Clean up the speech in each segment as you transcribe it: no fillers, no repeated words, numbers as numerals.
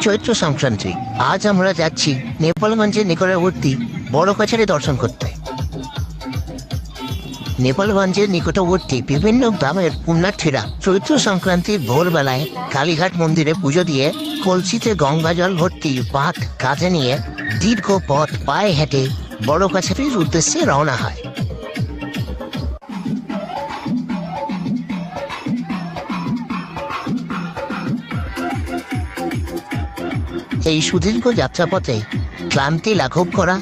চৈত্র সংক্রান্তি। আজ আমরা যাচ্ছি নেপালগঞ্জের নিকটবর্তী বড় কাছারি দর্শন করতে। নেপালগঞ্জের নিকটবর্তী বিভিন্ন গ্রামের পুণ্যার্থীরা চৈত্র সংক্রান্তির ভোরবেলায় কালীঘাট মন্দিরে পুজো দিয়ে কলসিতে গঙ্গা জল ভর্তি পাত কাঁধে নিয়ে দীর্ঘ পথ পায়ে হেঁটে বড় কাছারির উদ্দেশ্যে রওনা হয়। এই সুদীর্ঘ যাত্রাপথে ক্লান্তি লাঘব করা,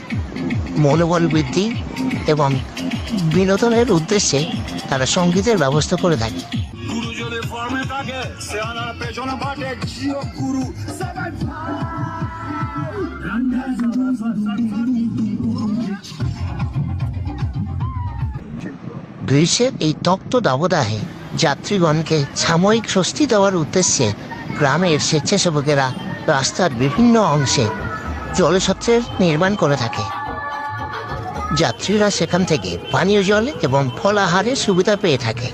মনোবল বৃদ্ধি এবং বিনোদনের উদ্দেশ্যে তারা সঙ্গীতের ব্যবস্থা করে থাকে। গ্রীষ্মের এই তপ্ত দাবদাহে যাত্রীগণকে সাময়িক স্বস্তি দেওয়ার উদ্দেশ্যে গ্রামের স্বেচ্ছাসেবকেরা রাস্তার বিভিন্ন অংশে জলছত্রের নির্মাণ করে থাকে। যাত্রীরা সেখান থেকে পানীয় জল এবং ফলাহারের সুবিধা পেয়ে থাকে।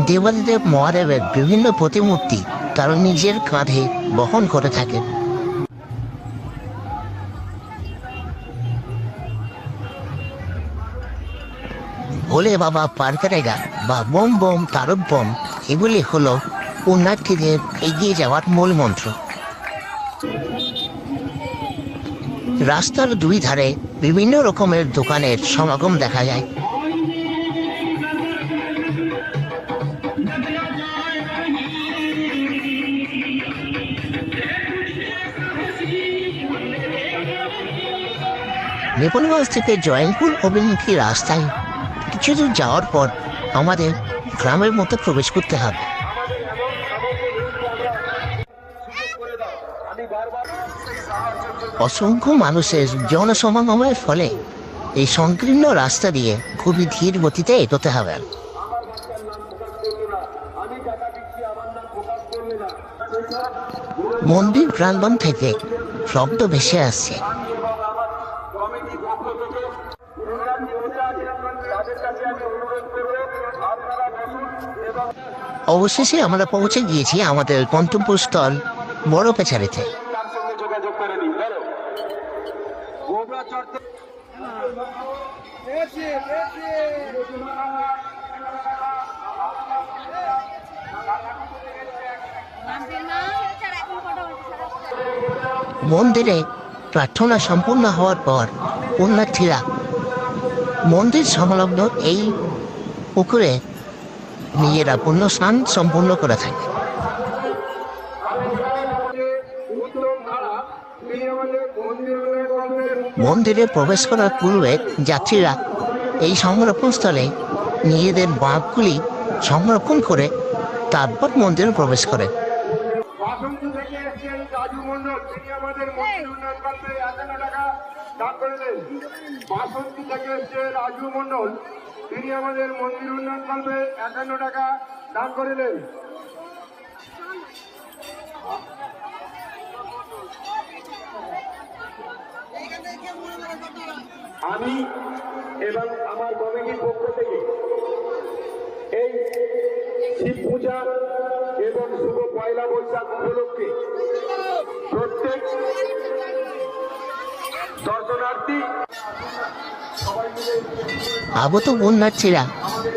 দেবাদিদেব মহাদেবের বিভিন্ন প্রতিমূর্তি তারা নিজের কাঁধে বহন করে থাকেন। ভোলে বাবা পার করেগা বা বোম বোম তারক বোম, এগুলি হলো পুণ্যার্থীদের এগিয়ে যাওয়ার মূল মন্ত্র। রাস্তার দুই ধারে বিভিন্ন রকমের দোকানের সমাগম দেখা যায়। নেপালগঞ্জ থেকে জয়ন্তপুর অভিমুখী রাস্তায় কিছু দূর যাওয়ার পর আমাদের গ্রামের মধ্যে প্রবেশ করতে হবে। অসংখ্য মানুষের জনসমাগমের ফলে এই সংকীর্ণ রাস্তা দিয়ে খুবই ধীর গতিতে এগোতে হবে। মন্দির প্রাঙ্গণ থেকে শব্দ ভেসে আসছে। অবশেষে আমরা পৌঁছে গিয়েছি আমাদের গন্তব্যস্থল বড় কাছারিতে। মন্দিরে প্রার্থনা সম্পূর্ণ হওয়ার পর পুণ্যার্থীরা মন্দির সংলগ্ন এই পুকুরে নিজেরা পুণ্য স্নান সম্পূর্ণ করে থাকে। মন্দিরে প্রবেশ করার পূর্বে যাত্রীরা এই সংরক্ষণস্থলে নিজেদের বাঁকগুলি সংরক্ষণ করে তারপর মন্দিরে প্রবেশ করে। তিনি আমাদের মন্দির উন্নয়ন কল্পে 51 টাকা দান করিলেন। আমি এবং আমার কমিটির পক্ষ থেকে এই শিব পূজা এবং শুভ পয়লা বৈশাখ উপলক্ষে প্রত্যেক দর্শনার্থী আগত পুণ্যার্থীরা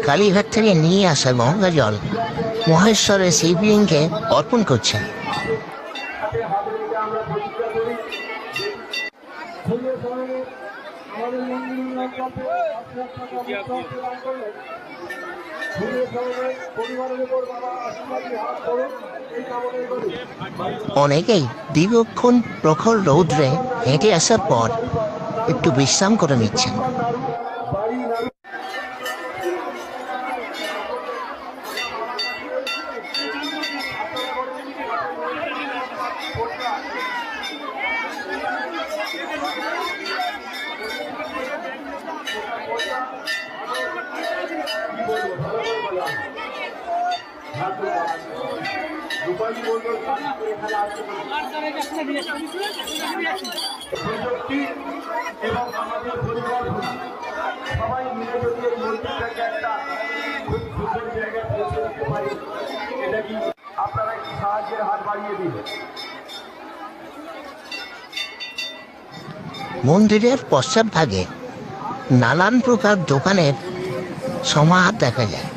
কালীঘাট থেকে নিয়ে আসা গঙ্গা জল মহেশ্বরের শিবলিঙ্গে অর্পণ করছেন। অনেকেই দীর্ঘক্ষণ প্রখর রৌদ্রে হেঁটে আসার পর একটু বিশ্রাম করে নিচ্ছেন। প্রযুক্তি এবং আমাদের পরিকল্পনা সবাই মিলে যদি এই মন্দিরটাকে একটা খুব সুন্দর জায়গায় পৌঁছে দিতে পারি, এটা কি আপনারা একটি সাহায্যের হাত বাড়িয়ে দিন। মন্দিরের পশ্চাৎভাগে নানান প্রকার দোকানের সমাহার দেখা যায়।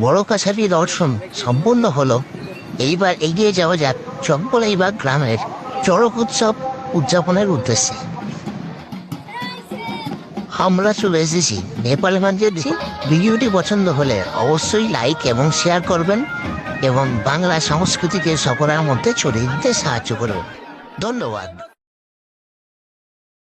বড় কাছারি দর্শন সম্পূর্ণ হলো। এইবার এগিয়ে যাওয়া যাক চকবলাইবাগ গ্রামের চড়ক উৎসব উদযাপনের উদ্দেশ্যে। আমরা চলে এসেছি নেপালগঞ্জের। ভিডিওটি পছন্দ হলে অবশ্যই লাইক এবং শেয়ার করবেন এবং বাংলা সংস্কৃতিকে সকলের মধ্যে ছড়িয়ে দিতে সাহায্য করবেন। ধন্যবাদ।